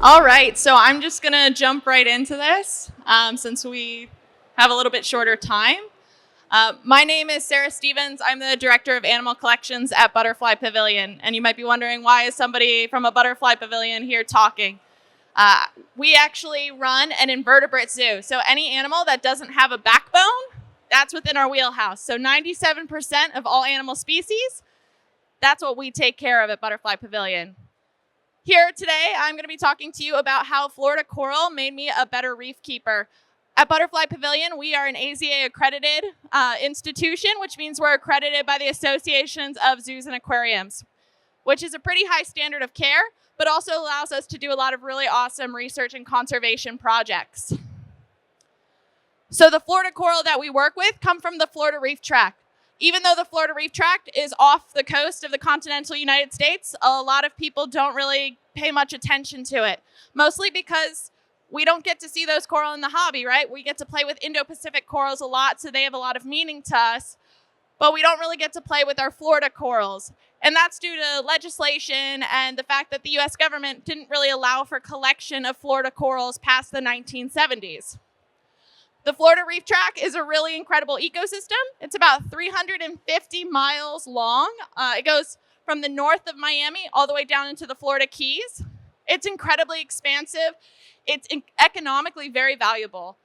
All right, so I'm just going to jump right into this since we have a little bit shorter time. My name is Sara Stevens. I'm the Director of Animal Collections at Butterfly Pavilion. And you might be wondering, why is somebody from a Butterfly Pavilion here talking? We actually run an invertebrate zoo. So any animal that doesn't have a backbone, that's within our wheelhouse. So 97% of all animal species, that's what we take care of at Butterfly Pavilion. Here today, I'm going to be talking to you about how Florida coral made me a better reef keeper. At Butterfly Pavilion, we are an AZA accredited institution, which means we're accredited by the associations of zoos and aquariums, which is a pretty high standard of care, but also allows us to do a lot of really awesome research and conservation projects. So the Florida coral that we work with come from the Florida Reef Tract. Even though the Florida Reef Tract is off the coast of the continental United States, a lot of people don't really pay much attention to it, mostly because we don't get to see those coral in the hobby, right? We get to play with Indo-Pacific corals a lot, so they have a lot of meaning to us, but we don't really get to play with our Florida corals. And that's due to legislation and the fact that the US government didn't really allow for collection of Florida corals past the 1970s. The Florida Reef Tract is a really incredible ecosystem. It's about 350 miles long. It goes from the north of Miami all the way down into the Florida Keys. It's incredibly expansive. It's economically very valuable.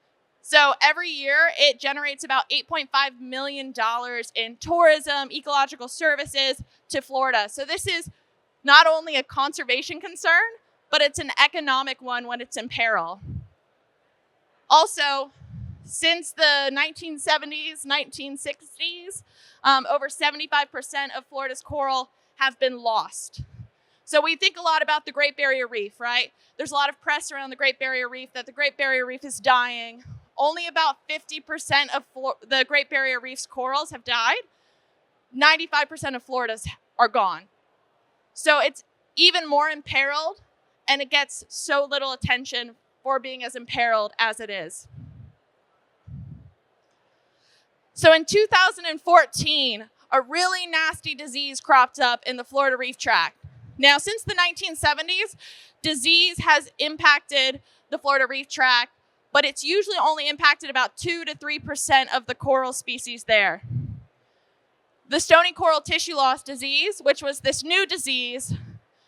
So every year it generates about $8.5 million in tourism, ecological services to Florida. So this is not only a conservation concern, but it's an economic one when it's in peril. Also, since the 1970s, 1960s, over 75% of Florida's coral have been lost. So we think a lot about the Great Barrier Reef, right? There's a lot of press around the Great Barrier Reef that the Great Barrier Reef is dying. Only about 50% of the Great Barrier Reef's corals have died. 95% of Florida's are gone. So it's even more imperiled, and it gets so little attention for being as imperiled as it is. So in 2014, a really nasty disease cropped up in the Florida Reef Tract. Now, since the 1970s, disease has impacted the Florida Reef Tract, but it's usually only impacted about 2 to 3% of the coral species there. The Stony coral tissue loss disease, which was this new disease,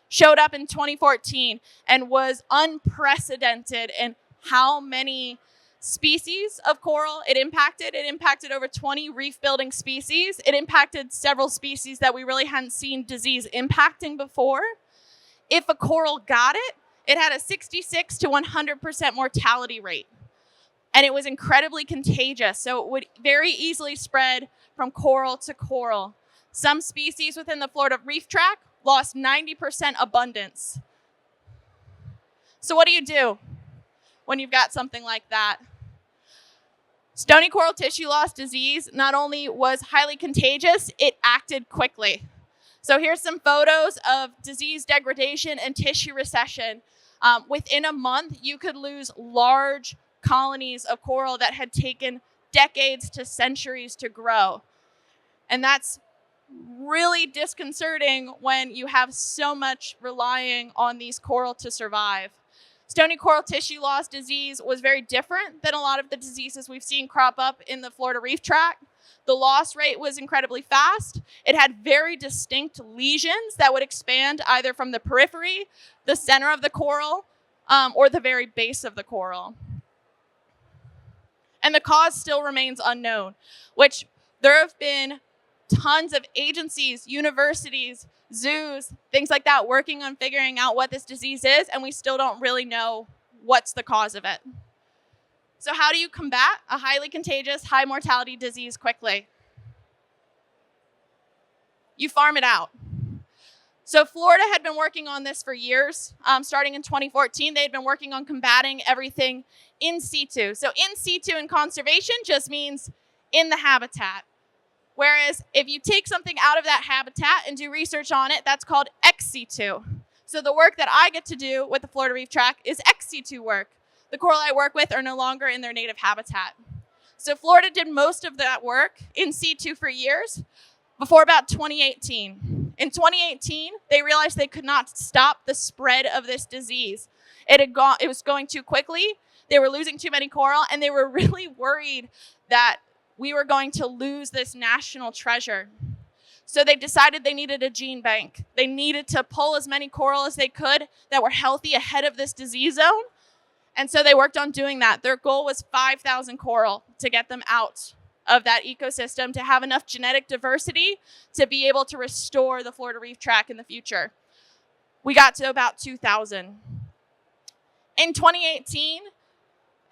showed up in 2014 and was unprecedented in how many species of coral it impacted. It impacted over 20 reef-building species. It impacted several species that we really hadn't seen disease impacting before. If a coral got it, it had a 66 to 100% mortality rate. And it was incredibly contagious, so it would very easily spread from coral to coral. Some species within the Florida Reef Tract lost 90% abundance. So what do you do when you've got something like that? Stony coral tissue loss disease not only was highly contagious, it acted quickly. So here's some photos of disease degradation and tissue recession. Within a month, you could lose large colonies of coral that had taken decades to centuries to grow. And that's really disconcerting when you have so much relying on these coral to survive. Stony coral tissue loss disease was very different than a lot of the diseases we've seen crop up in the Florida Reef Tract. The loss rate was incredibly fast. It had very distinct lesions that would expand either from the periphery, the center of the coral, or the very base of the coral. And the cause still remains unknown, which there have been tons of agencies, universities, zoos, things like that working on figuring out what this disease is, and we still don't really know what's the cause of it. So how do you combat a highly contagious, high mortality disease quickly? You farm it out. So Florida had been working on this for years. Starting in 2014, they had been working on combating everything in situ. So in situ in conservation just means in the habitat. Whereas if you take something out of that habitat and do research on it, that's called ex situ. So the work that I get to do with the Florida Reef Tract is ex situ work. The coral I work with are no longer in their native habitat. So Florida did most of that work in situ for years before about 2018. In 2018, they realized they could not stop the spread of this disease. It was going too quickly. They were losing too many coral, and they were really worried that we were going to lose this national treasure. So they decided they needed a gene bank. They needed to pull as many coral as they could that were healthy ahead of this disease zone. And so they worked on doing that. Their goal was 5,000 coral to get them out of that ecosystem, to have enough genetic diversity to be able to restore the Florida Reef Tract in the future. We got to about 2,000. In 2018,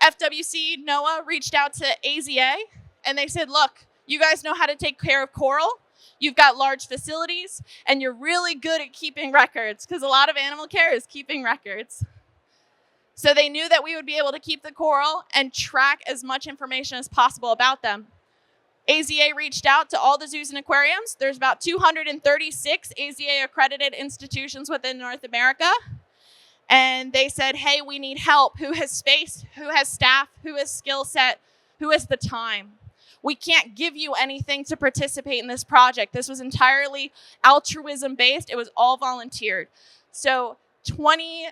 FWC NOAA reached out to AZA, and they said, look, you guys know how to take care of coral. You've got large facilities, and you're really good at keeping records, because a lot of animal care is keeping records. So they knew that we would be able to keep the coral and track as much information as possible about them. AZA reached out to all the zoos and aquariums. There's about 236 AZA accredited institutions within North America. And they said, hey, we need help. Who has space? Who has staff? Who has skill set? Who has the time? We can't give you anything to participate in this project. This was entirely altruism based. It was all volunteered. So 20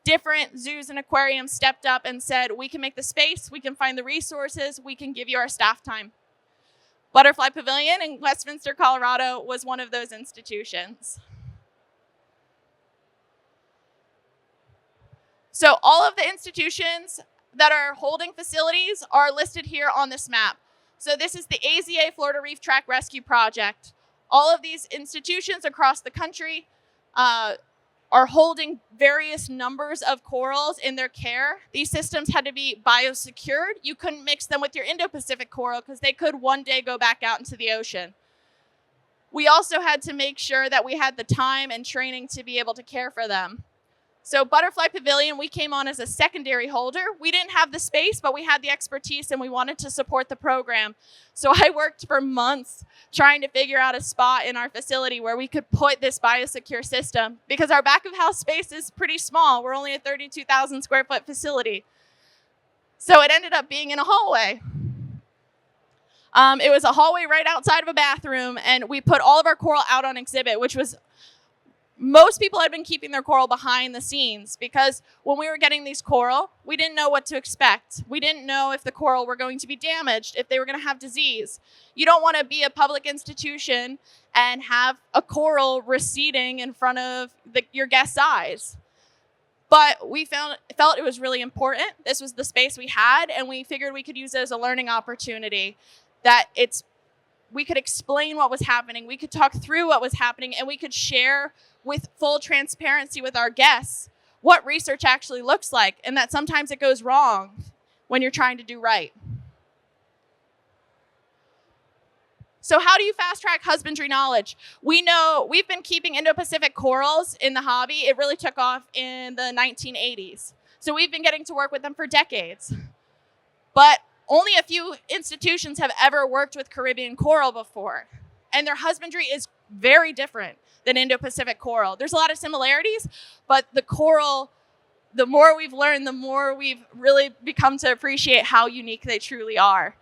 different zoos and aquariums stepped up and said, we can make the space, we can find the resources, we can give you our staff time. Butterfly Pavilion in Westminster, Colorado was one of those institutions. So all of the institutions that are holding facilities are listed here on this map. So this is the AZA-Florida Reef Tract Rescue Project. All of these institutions across the country are holding various numbers of corals in their care. These systems had to be biosecured. You couldn't mix them with your Indo-Pacific coral because they could one day go back out into the ocean. We also had to make sure that we had the time and training to be able to care for them. So Butterfly Pavilion, we came on as a secondary holder. We didn't have the space, but we had the expertise and we wanted to support the program. So I worked for months trying to figure out a spot in our facility where we could put this biosecure system, because our back of house space is pretty small. We're only a 32,000 square foot facility. So it ended up being in a hallway. It was a hallway right outside of a bathroom, and we put all of our coral out on exhibit, which was, most people had been keeping their coral behind the scenes, because when we were getting these coral, we didn't know what to expect. We didn't know if the coral were going to be damaged, if they were going to have disease. You don't want to be a public institution and have a coral receding in front of your guest's eyes. But we felt it was really important. This was the space we had, and we figured we could use it as a learning opportunity, that we could explain what was happening, we could talk through what was happening, and we could share with full transparency with our guests what research actually looks like, and that sometimes it goes wrong when you're trying to do right. So how do you fast track husbandry knowledge? We know we've been keeping Indo-Pacific corals in the hobby. It really took off in the 1980s. So we've been getting to work with them for decades. But only a few institutions have ever worked with Caribbean coral before, and their husbandry is very different than Indo-Pacific coral. There's a lot of similarities, but the coral, the more we've learned, the more we've really become to appreciate how unique they truly are.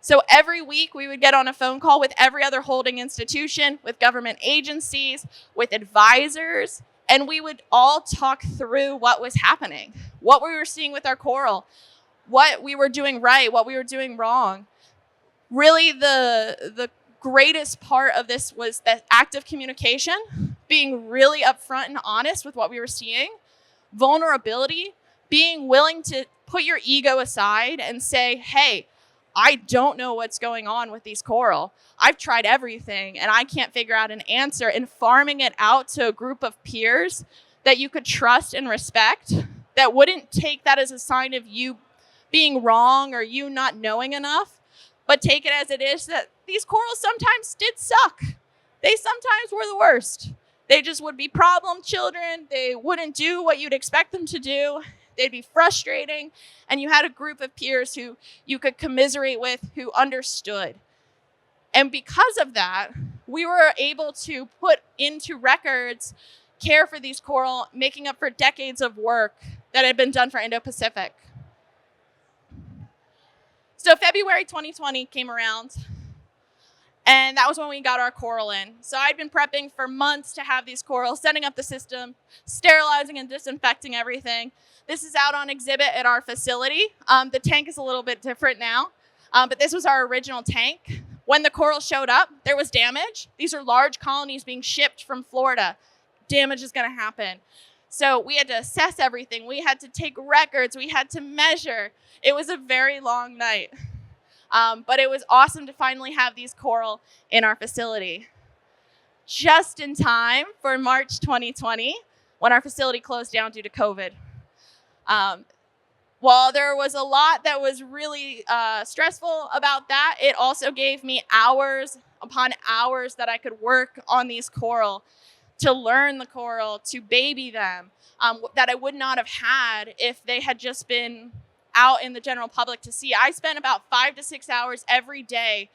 So every week we would get on a phone call with every other holding institution, with government agencies, with advisors, and we would all talk through what was happening, what we were seeing with our coral, what we were doing right, what we were doing wrong. Really, the greatest part of this was the active communication, being really upfront and honest with what we were seeing, vulnerability, being willing to put your ego aside and say, hey, I don't know what's going on with these coral. I've tried everything and I can't figure out an answer, and farming it out to a group of peers that you could trust and respect, that wouldn't take that as a sign of you being wrong or you not knowing enough, but take it as it is, that these corals sometimes did suck. They sometimes were the worst. They just would be problem children. They wouldn't do what you'd expect them to do. They'd be frustrating. And you had a group of peers who you could commiserate with, who understood. And because of that, we were able to put into records care for these coral, making up for decades of work that had been done for Indo-Pacific. So February 2020 came around, And that was when we got our coral in. So I'd been prepping for months to have these corals, setting up the system, sterilizing and disinfecting everything. This is out on exhibit at our facility. The tank is a little bit different now, but this was our original tank. When the coral showed up, there was damage. These are large colonies being shipped from Florida. Damage is going to happen. So we had to assess everything. We had to take records. We had to measure. It was a very long night. But it was awesome to finally have these coral in our facility. Just in time for March 2020, when our facility closed down due to COVID. While there was a lot that was really stressful about that, it also gave me hours upon hours that I could work on these coral, to learn the coral, to baby them, that I would not have had if they had just been out in the general public to see. I spent about 5 to 6 hours every day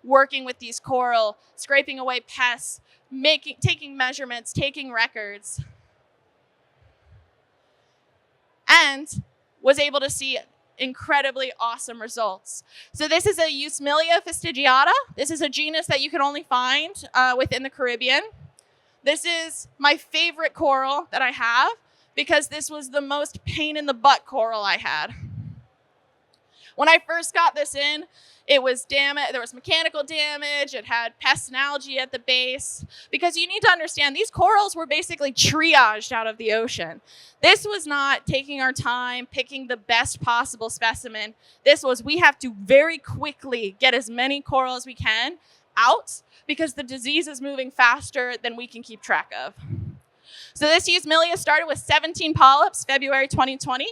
working with these coral, scraping away pests, taking measurements, taking records, and was able to see incredibly awesome results. So this is a Eusmelia fastigiata. This is a genus that you can only find within the Caribbean. This is my favorite coral that I have because this was the most pain in the butt coral I had. When I first got this in, it was damaged. There was mechanical damage. It had pests and algae at the base. Because you need to understand, these corals were basically triaged out of the ocean. This was not taking our time, picking the best possible specimen. This was, we have to very quickly get as many coral as we can out because the disease is moving faster than we can keep track of. So this Eusmelia started with 17 polyps, February 2020.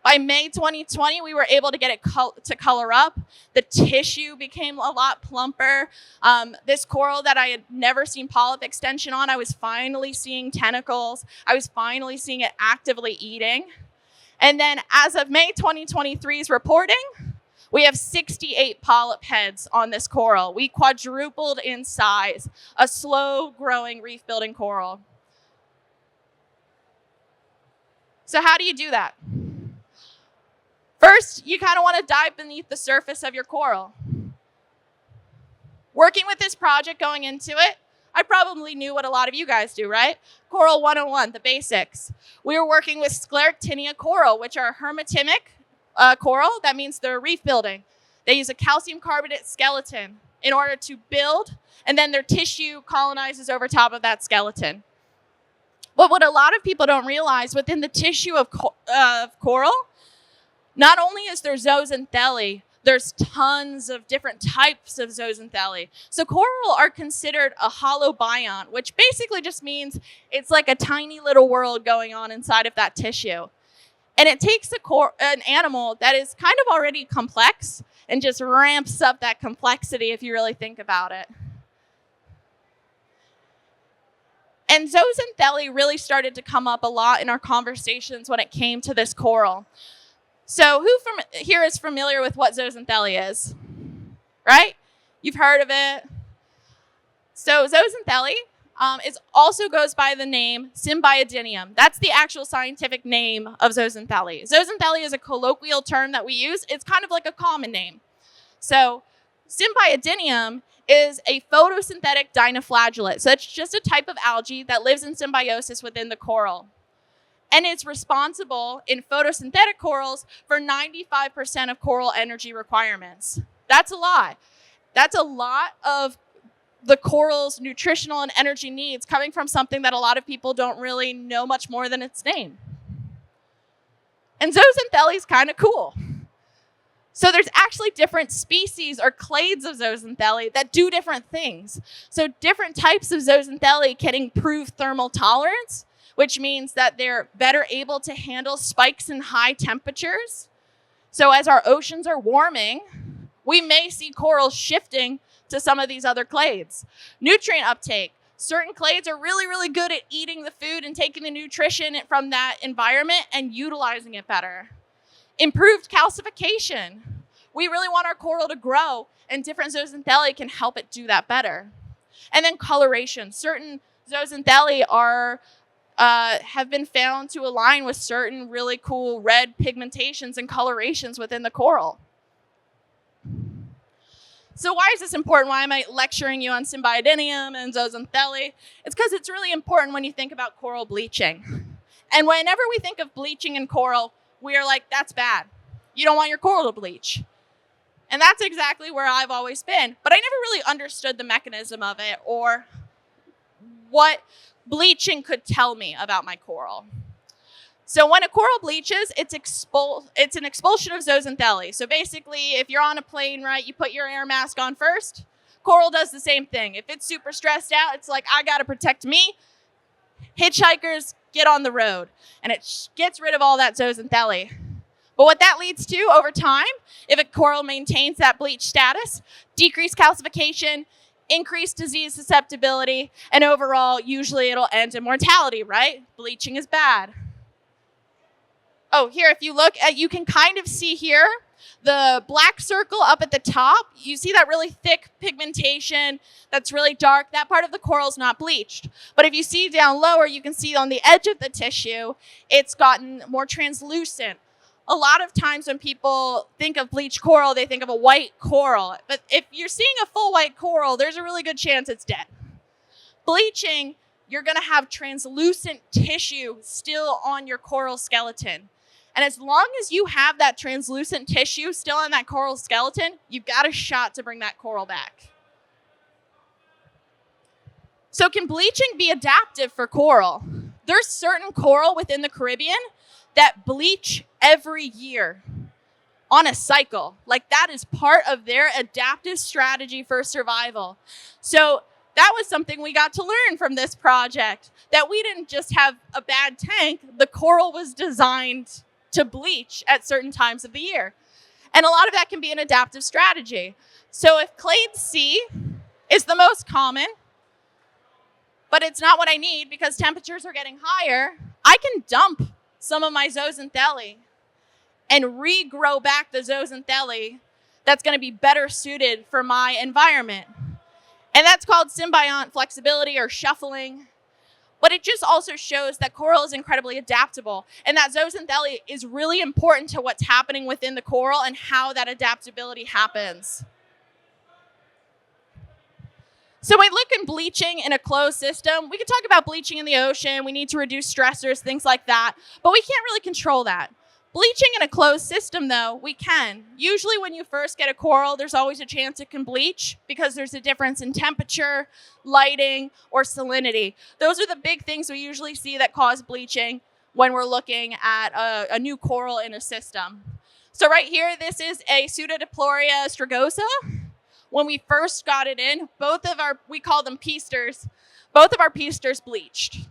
By May 2020, we were able to get it to color up. The tissue became a lot plumper. This coral that I had never seen polyp extension on, I was finally seeing tentacles. I was finally seeing it actively eating. And then as of May 2023's reporting, we have 68 polyp heads on this coral. We quadrupled in size, a slow-growing reef-building coral. So how do you do that? First, you kind of want to dive beneath the surface of your coral. Working with this project going into it, I probably knew what a lot of you guys do, right? Coral 101, the basics. We were working with scleractinia coral, which are hermitimic coral. That means they're reef building. They use a calcium carbonate skeleton in order to build, and then their tissue colonizes over top of that skeleton. But what a lot of people don't realize, within the tissue of coral, not only is there zooxanthellae, there's tons of different types of zooxanthellae. So coral are considered a holobiont, which basically just means it's like a tiny little world going on inside of that tissue. And it takes an animal that is kind of already complex and just ramps up that complexity if you really think about it. And zooxanthellae really started to come up a lot in our conversations when it came to this coral. So who from here is familiar with what zooxanthellae is? Right? You've heard of it. So zooxanthellae also goes by the name Symbiodinium. That's the actual scientific name of zooxanthellae. Zooxanthellae is a colloquial term that we use. It's kind of like a common name. So Symbiodinium is a photosynthetic dinoflagellate. So it's just a type of algae that lives in symbiosis within the coral. And it's responsible in photosynthetic corals for 95% of coral energy requirements. That's a lot. That's a lot of the coral's nutritional and energy needs coming from something that a lot of people don't really know much more than its name. And zooxanthellae is kind of cool. So there's actually different species or clades of zooxanthellae that do different things. So different types of zooxanthellae can improve thermal tolerance, which means that they're better able to handle spikes in high temperatures. So as our oceans are warming, we may see corals shifting to some of these other clades. Nutrient uptake. Certain clades are really, really good at eating the food and taking the nutrition from that environment and utilizing it better. Improved calcification. We really want our coral to grow, and different zooxanthellae can help it do that better. And then coloration. Certain zooxanthellae have been found to align with certain really cool red pigmentations and colorations within the coral. So why is this important? Why am I lecturing you on Symbiodinium and zooxanthellae? It's because it's really important when you think about coral bleaching. And whenever we think of bleaching in coral, we are like, that's bad. You don't want your coral to bleach. And that's exactly where I've always been. But I never really understood the mechanism of it or what bleaching could tell me about my coral. So when a coral bleaches, it's an expulsion of zooxanthellae. So basically, if you're on a plane, right, you put your air mask on first. Coral does the same thing. If it's super stressed out, it's like, I got to protect me. Hitchhikers, get on the road. And it gets rid of all that zooxanthellae. But what that leads to over time, if a coral maintains that bleach status, decreased calcification, increased disease susceptibility, and overall, usually it'll end in mortality, right? Bleaching is bad. Oh, here, if you look at, you can kind of see here, the black circle up at the top, you see that really thick pigmentation that's really dark. That part of the coral is not bleached. But if you see down lower, you can see on the edge of the tissue, it's gotten more translucent. A lot of times when people think of bleached coral, they think of a white coral. But if you're seeing a full white coral, there's a really good chance it's dead. Bleaching, you're going to have translucent tissue still on your coral skeleton. And as long as you have that translucent tissue still on that coral skeleton, you've got a shot to bring that coral back. So can bleaching be adaptive for coral? There's certain coral within the Caribbean that bleach every year on a cycle. Like that is part of their adaptive strategy for survival. So that was something we got to learn from this project, that we didn't just have a bad tank, the coral was designed to bleach at certain times of the year. And a lot of that can be an adaptive strategy. So if clade C is the most common, but it's not what I need because temperatures are getting higher, I can dump some of my zooxanthellae and regrow back the zooxanthellae that's going to be better suited for my environment. And that's called symbiont flexibility or shuffling. But it just also shows that coral is incredibly adaptable and that zooxanthellae is really important to what's happening within the coral and how that adaptability happens. So we look in bleaching in a closed system. We can talk about bleaching in the ocean. We need to reduce stressors, things like that. But we can't really control that. Bleaching in a closed system, though, we can. Usually when you first get a coral, there's always a chance it can bleach because there's a difference in temperature, lighting, or salinity. Those are the big things we usually see that cause bleaching when we're looking at a new coral in a system. So right here, this is a Pseudodiploria strigosa. When we first got it in, we call them peasters, both of our peasters bleached.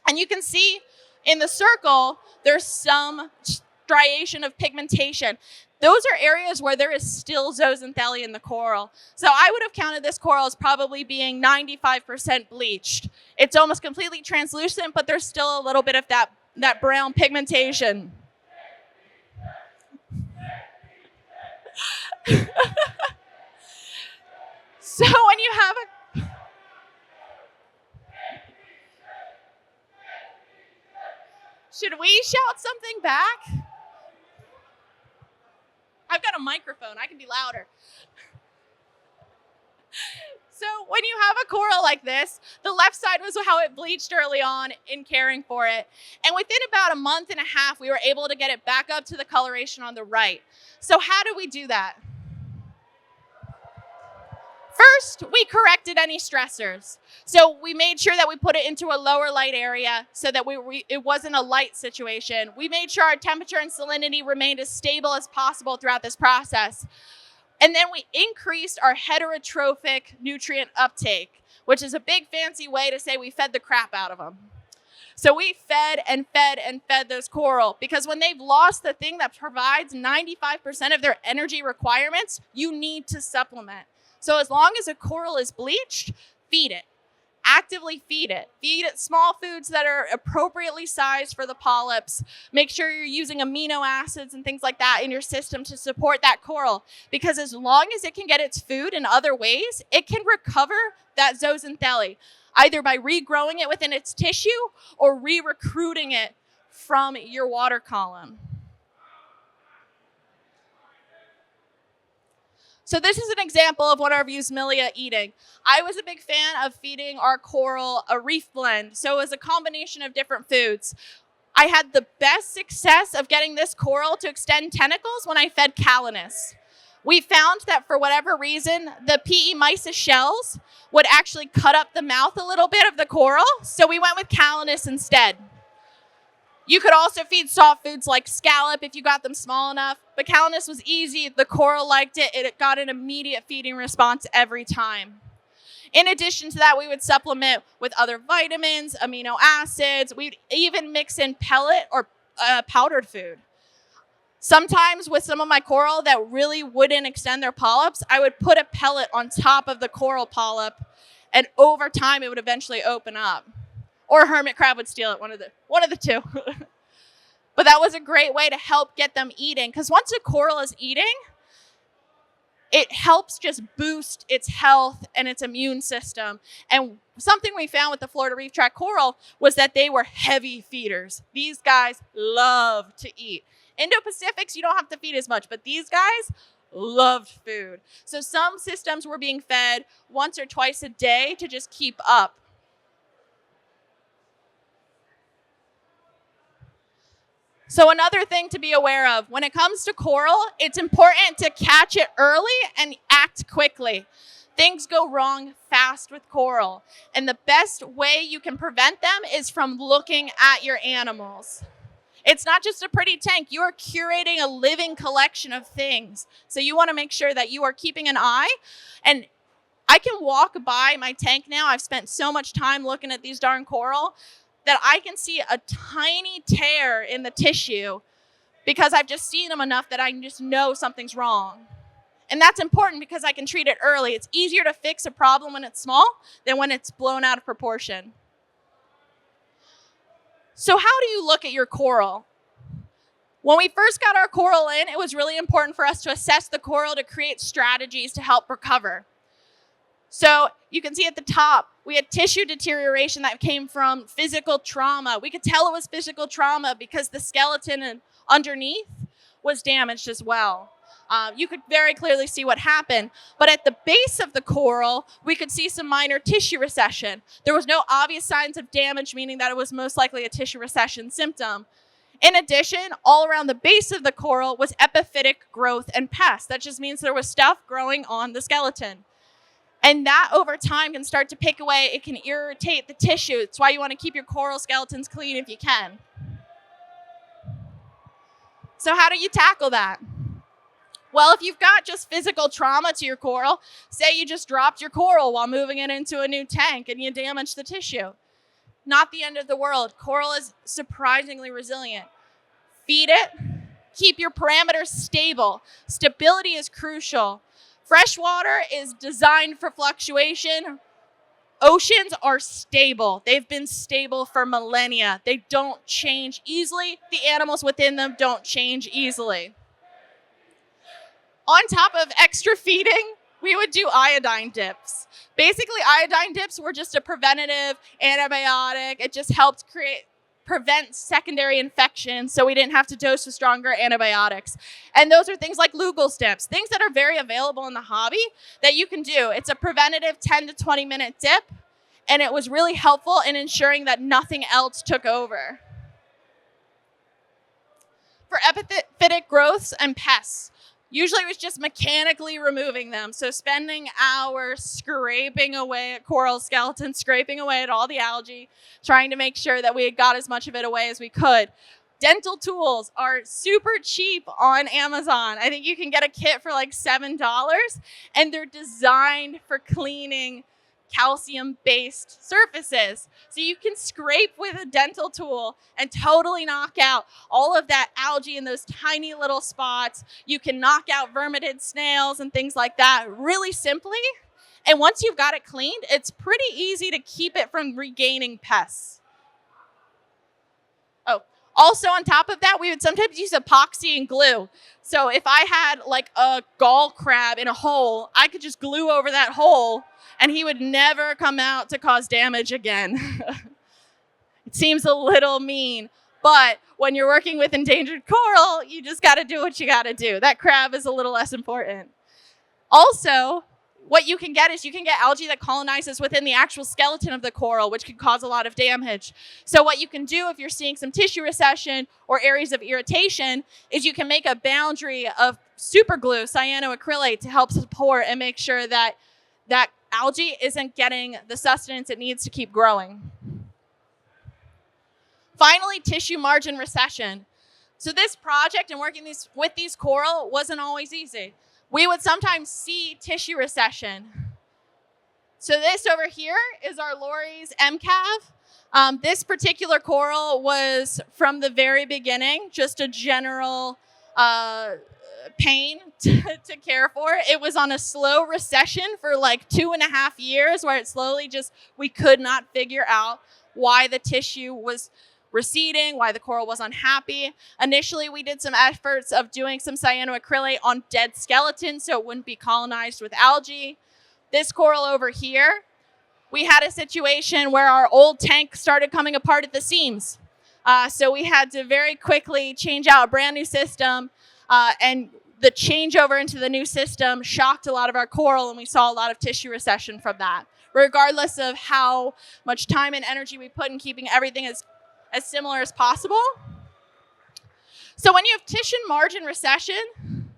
And you can see in the circle, there's some striation of pigmentation. Those are areas where there is still zooxanthellae in the coral. So I would have counted this coral as probably being 95% bleached. It's almost completely translucent, but there's still a little bit of that brown pigmentation. So when you have should we shout something back? I've got a microphone, I can be louder. So when you have a coral like this, the left side was how it bleached early on in caring for it. And within about a month and a half, we were able to get it back up to the coloration on the right. So how do we do that? First, we corrected any stressors. So we made sure that we put it into a lower light area so that it wasn't a light situation. We made sure our temperature and salinity remained as stable as possible throughout this process. And then we increased our heterotrophic nutrient uptake, which is a big fancy way to say we fed the crap out of them. So we fed and fed and fed those coral because when they've lost the thing that provides 95% of their energy requirements, you need to supplement. So as long as a coral is bleached, feed it. Actively feed it. Feed it small foods that are appropriately sized for the polyps. Make sure you're using amino acids and things like that in your system to support that coral. Because as long as it can get its food in other ways, it can recover that zooxanthellae, either by regrowing it within its tissue or re-recruiting it from your water column. So this is an example of one of our Fusimilia eating. I was a big fan of feeding our coral a reef blend. So it was a combination of different foods. I had the best success of getting this coral to extend tentacles when I fed Calanus. We found that for whatever reason, the PE mysis shells would actually cut up the mouth a little bit of the coral. So we went with Calanus instead. You could also feed soft foods like scallop if you got them small enough, but Calanus was easy. The coral liked it. It got an immediate feeding response every time. In addition to that, we would supplement with other vitamins, amino acids. We'd even mix in pellet or powdered food. Sometimes with some of my coral that really wouldn't extend their polyps, I would put a pellet on top of the coral polyp, and over time it would eventually open up. Or a hermit crab would steal it, one of the two. But that was a great way to help get them eating, because once a coral is eating, it helps just boost its health and its immune system. And something we found with the Florida Reef Tract coral was that they were heavy feeders. These guys love to eat. Indo-Pacifics, you don't have to feed as much, but these guys loved food. So some systems were being fed once or twice a day to just keep up. So another thing to be aware of, when it comes to coral, it's important to catch it early and act quickly. Things go wrong fast with coral, and the best way you can prevent them is from looking at your animals. It's not just a pretty tank. You are curating a living collection of things. So you want to make sure that you are keeping an eye. And I can walk by my tank now. I've spent so much time looking at these darn coral that I can see a tiny tear in the tissue because I've just seen them enough that I can just know something's wrong. And that's important because I can treat it early. It's easier to fix a problem when it's small than when it's blown out of proportion. So how do you look at your coral? When we first got our coral in, it was really important for us to assess the coral to create strategies to help recover. So you can see at the top, we had tissue deterioration that came from physical trauma. We could tell it was physical trauma because the skeleton underneath was damaged as well. You could very clearly see what happened. But at the base of the coral, we could see some minor tissue recession. There was no obvious signs of damage, meaning that it was most likely a tissue recession symptom. In addition, all around the base of the coral was epiphytic growth and pests. That just means there was stuff growing on the skeleton. And that over time can start to pick away. It can irritate the tissue. It's why you want to keep your coral skeletons clean if you can. So how do you tackle that? Well, if you've got just physical trauma to your coral, say you just dropped your coral while moving it into a new tank and you damaged the tissue. Not the end of the world. Coral is surprisingly resilient. Feed it. Keep your parameters stable. Stability is crucial. Freshwater is designed for fluctuation. Oceans are stable. They've been stable for millennia. They don't change easily. The animals within them don't change easily. On top of extra feeding, we would do iodine dips. Basically, iodine dips were just a preventative antibiotic. It just helped prevent secondary infections, so we didn't have to dose with stronger antibiotics. And those are things like Lugol's dips, things that are very available in the hobby that you can do. It's a preventative 10 to 20 minute dip, and it was really helpful in ensuring that nothing else took over. For epiphytic growths and pests, usually it was just mechanically removing them. So spending hours scraping away at coral skeletons, scraping away at all the algae, trying to make sure that we had got as much of it away as we could. Dental tools are super cheap on Amazon. I think you can get a kit for like $7, and they're designed for cleaning calcium-based surfaces. So you can scrape with a dental tool and totally knock out all of that algae in those tiny little spots. You can knock out vermitid snails and things like that really simply. And once you've got it cleaned, it's pretty easy to keep it from regaining pests. Oh, also on top of that, we would sometimes use epoxy and glue. So if I had like a gall crab in a hole, I could just glue over that hole and he would never come out to cause damage again. It seems a little mean, but when you're working with endangered coral, you just got to do what you got to do. That crab is a little less important. Also, what you can get is you can get algae that colonizes within the actual skeleton of the coral, which could cause a lot of damage. So what you can do if you're seeing some tissue recession or areas of irritation is you can make a boundary of super glue, cyanoacrylate, to help support and make sure that that algae isn't getting the sustenance it needs to keep growing. Finally, tissue margin recession. So this project and working with these coral wasn't always easy. We would sometimes see tissue recession. So this over here is our Lori's MCAV. This particular coral was from the very beginning just a general pain to care for. It was on a slow recession for like 2.5 years where it slowly we could not figure out why the tissue was receding, why the coral was unhappy. Initially, we did some efforts of doing some cyanoacrylate on dead skeletons so it wouldn't be colonized with algae. This coral over here, we had a situation where our old tank started coming apart at the seams. So we had to very quickly change out a brand new system, and the changeover into the new system shocked a lot of our coral, and we saw a lot of tissue recession from that, regardless of how much time and energy we put in keeping everything as similar as possible. So when you have tissue margin recession,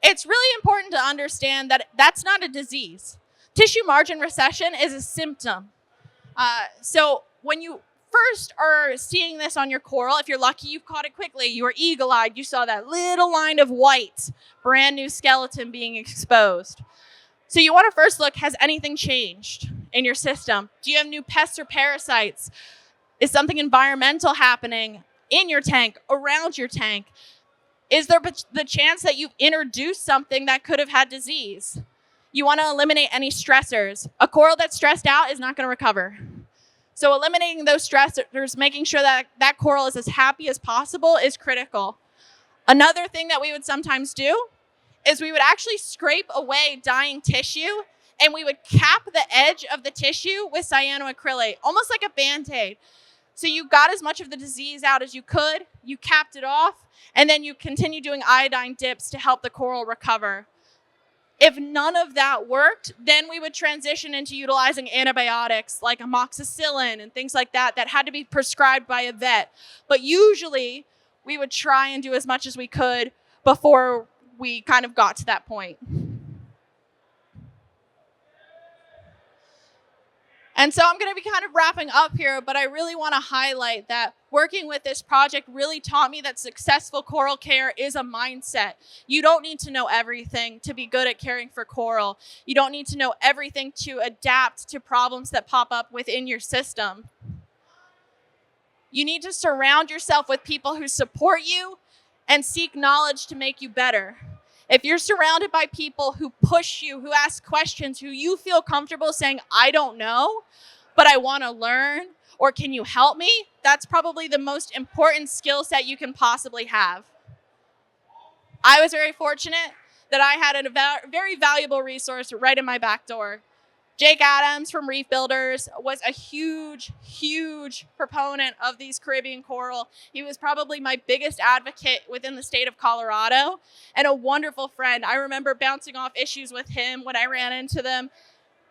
it's really important to understand that that's not a disease. Tissue margin recession is a symptom. So when you first are seeing this on your coral, if you're lucky, you've caught it quickly. You were eagle-eyed. You saw that little line of white, brand new skeleton being exposed. So you want to first look, has anything changed in your system? Do you have new pests or parasites? Is something environmental happening in your tank, around your tank? Is there the chance that you've introduced something that could have had disease? You want to eliminate any stressors. A coral that's stressed out is not going to recover. So eliminating those stressors, making sure that that coral is as happy as possible is critical. Another thing that we would sometimes do is we would actually scrape away dying tissue and we would cap the edge of the tissue with cyanoacrylate, almost like a Band-Aid. So you got as much of the disease out as you could, you capped it off, and then you continue doing iodine dips to help the coral recover. If none of that worked, then we would transition into utilizing antibiotics like amoxicillin and things like that that had to be prescribed by a vet. But usually we would try and do as much as we could before we kind of got to that point. And so I'm going to be kind of wrapping up here, but I really want to highlight that working with this project really taught me that successful coral care is a mindset. You don't need to know everything to be good at caring for coral. You don't need to know everything to adapt to problems that pop up within your system. You need to surround yourself with people who support you and seek knowledge to make you better. If you're surrounded by people who push you, who ask questions, who you feel comfortable saying, I don't know, but I want to learn, or can you help me? That's probably the most important skill set you can possibly have. I was very fortunate that I had a very valuable resource right in my back door. Jake Adams from Reef Builders was a huge, huge proponent of these Caribbean coral. He was probably my biggest advocate within the state of Colorado and a wonderful friend. I remember bouncing off issues with him when I ran into them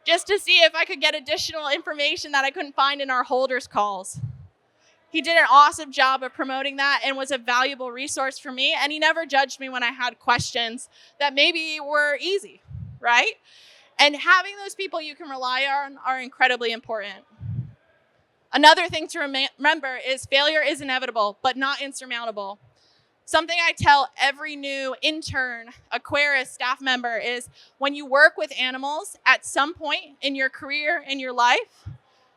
just to see if I could get additional information that I couldn't find in our holders calls. He did an awesome job of promoting that and was a valuable resource for me, and he never judged me when I had questions that maybe were easy, right? And having those people you can rely on are incredibly important. Another thing to remember is failure is inevitable, but not insurmountable. Something I tell every new intern, aquarist, staff member is when you work with animals, at some point in your career, in your life,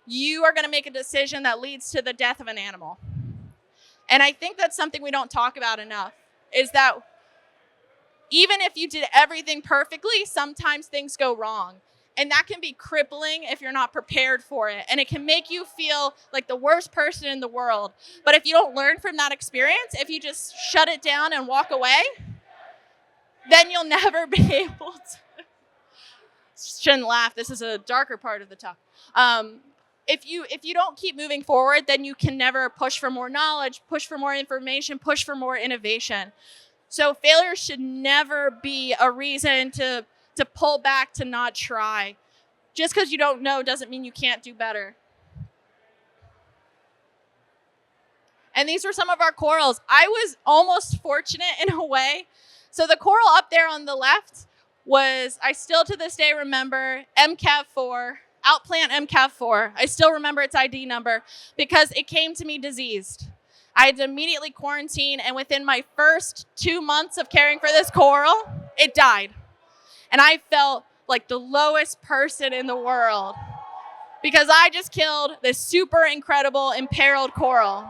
you are going to make a decision that leads to the death of an animal. And I think that's something we don't talk about enough, is that even if you did everything perfectly, sometimes things go wrong. And that can be crippling if you're not prepared for it. And it can make you feel like the worst person in the world. But if you don't learn from that experience, if you just shut it down and walk away, then you'll never be able to. Shouldn't laugh. This is a darker part of the talk. If you don't keep moving forward, then you can never push for more knowledge, push for more information, push for more innovation. So failure should never be a reason to to pull back, to not try. Just because you don't know doesn't mean you can't do better. And these were some of our corals. I was almost fortunate in a way. So the coral up there on the left was, I still to this day remember, MCAV4, outplant MCAV4. I still remember its ID number because it came to me diseased. I had to immediately quarantine, and within my first 2 months of caring for this coral, it died. And I felt like the lowest person in the world because I just killed this super incredible imperiled coral.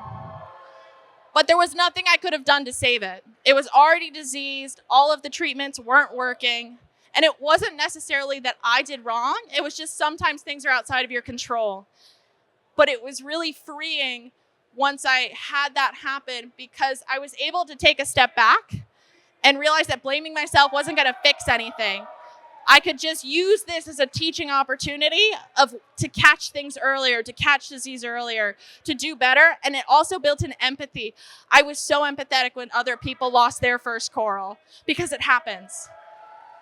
But there was nothing I could have done to save it. It was already diseased. All of the treatments weren't working. And it wasn't necessarily that I did wrong. It was just sometimes things are outside of your control. But it was really freeing once I had that happen because I was able to take a step back and realize that blaming myself wasn't going to fix anything. I could just use this as a teaching opportunity to catch things earlier, to catch disease earlier, to do better. And it also built an empathy. I was so empathetic when other people lost their first coral because it happens.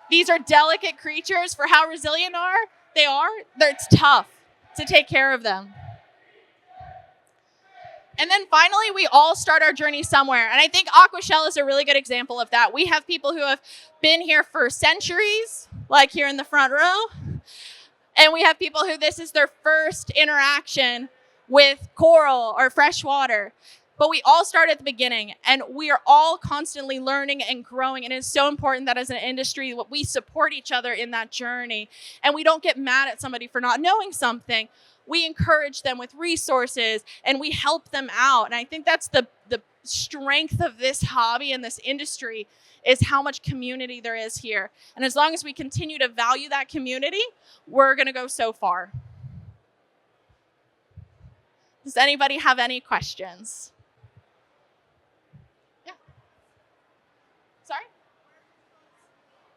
These are delicate creatures. For how resilient it's tough to take care of them. And then finally, we all start our journey somewhere. And I think Aquashella is a really good example of that. We have people who have been here for centuries, like here in the front row. And we have people who this is their first interaction with coral or freshwater. But we all start at the beginning, and we are all constantly learning and growing. And it's so important that as an industry, we support each other in that journey. And we don't get mad at somebody for not knowing something. We encourage them with resources, and we help them out. And I think that's the strength of this hobby and this industry is how much community there is here. And as long as we continue to value that community, we're going to go so far. Does anybody have any questions? Yeah. Sorry?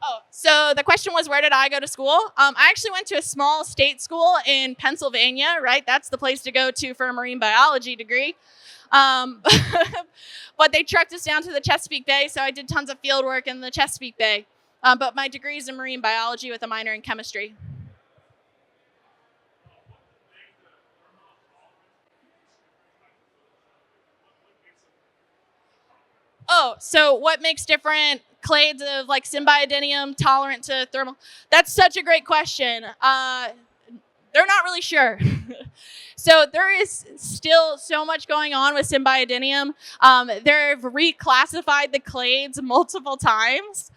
Oh, so the question was, where did I go to school? I actually went to a small state school in Pennsylvania, right? That's the place to go to for a marine biology degree. But they trucked us down to the Chesapeake Bay, so I did tons of field work in the Chesapeake Bay. But my degree is in marine biology with a minor in chemistry. Oh, so what makes different clades of like Symbiodinium tolerant to thermal? That's such a great question. They're not really sure. So there is still so much going on with Symbiodinium. They've reclassified the clades multiple times.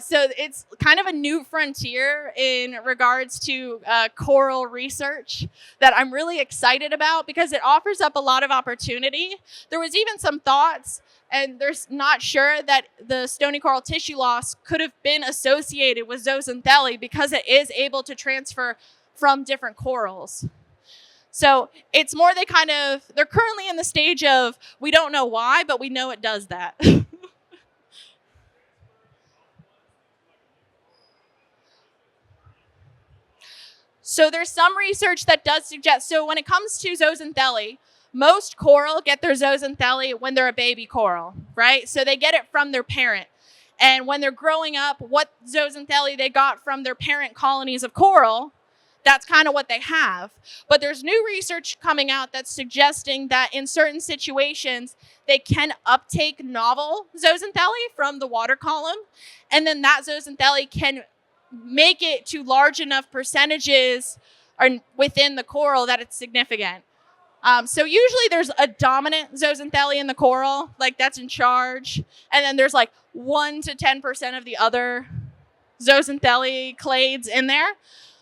So it's kind of a new frontier in regards to coral research that I'm really excited about because it offers up a lot of opportunity. There was even some thoughts, and they're not sure, that the stony coral tissue loss could have been associated with zooxanthellae because it is able to transfer from different corals. So it's more they're currently in the stage of, we don't know why, but we know it does that. So there's some research that does suggest, so when it comes to zooxanthellae, most coral get their zooxanthellae when they're a baby coral, right? So they get it from their parent. And when they're growing up, what zooxanthellae they got from their parent colonies of coral, that's kind of what they have. But there's new research coming out that's suggesting that in certain situations, they can uptake novel zooxanthellae from the water column. And then that zooxanthellae can make it to large enough percentages within the coral that it's significant. So usually there's a dominant zooxanthellae in the coral, like that's in charge. And then there's like 1 to 10% of the other zooxanthellae clades in there.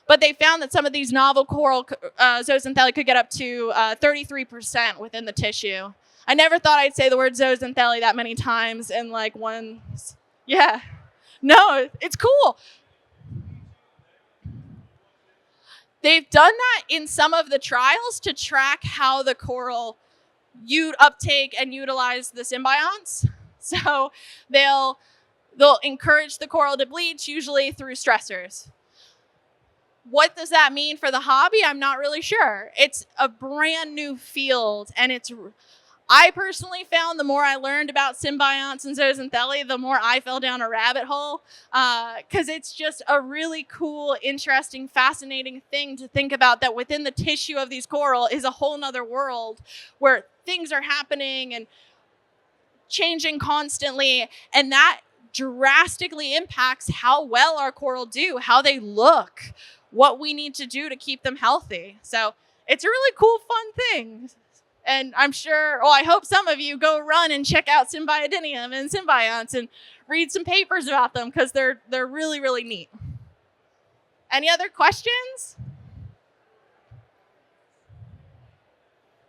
But they found that some of these novel coral zooxanthellae could get up to 33% within the tissue. I never thought I'd say the word zooxanthellae that many times in like one. Yeah. No, it's cool. They've done that in some of the trials to track how the coral uptake and utilize the symbionts. So they'll encourage the coral to bleach, usually through stressors. What does that mean for the hobby? I'm not really sure. It's a brand new field, and I personally found the more I learned about symbionts and zooxanthellae, the more I fell down a rabbit hole, because it's just a really cool, interesting, fascinating thing to think about, that within the tissue of these coral is a whole nother world where things are happening and changing constantly, and that drastically impacts how well our coral do, how they look, what we need to do to keep them healthy. So it's a really cool, fun thing. And I'm sure, I hope some of you go run and check out Symbiodinium and symbionts and read some papers about them, because they're really, really neat. Any other questions?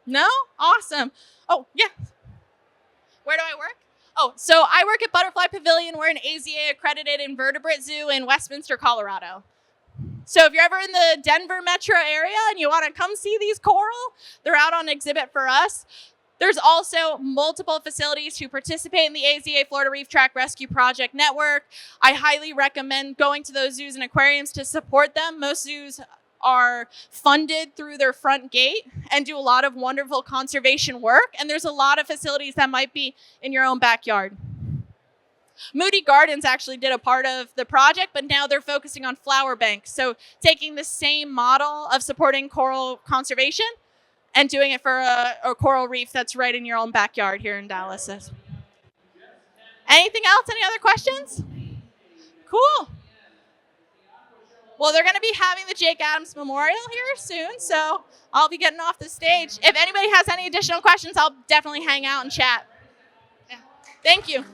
No? Awesome. Oh, yeah. Where do I work? Oh, so I work at Butterfly Pavilion. We're an AZA accredited invertebrate zoo in Westminster, Colorado. So if you're ever in the Denver metro area and you want to come see these coral, they're out on exhibit for us. There's also multiple facilities who participate in the AZA-Florida Reef Tract Rescue Project network. I highly recommend going to those zoos and aquariums to support them. Most zoos are funded through their front gate and do a lot of wonderful conservation work. And there's a lot of facilities that might be in your own backyard. Moody Gardens actually did a part of the project, but now they're focusing on flower banks. So taking the same model of supporting coral conservation and doing it for a coral reef that's right in your own backyard here in Dallas. Anything else? Any other questions? Cool. Well, they're going to be having the Jake Adams Memorial here soon, so I'll be getting off the stage. If anybody has any additional questions, I'll definitely hang out and chat. Yeah. Thank you.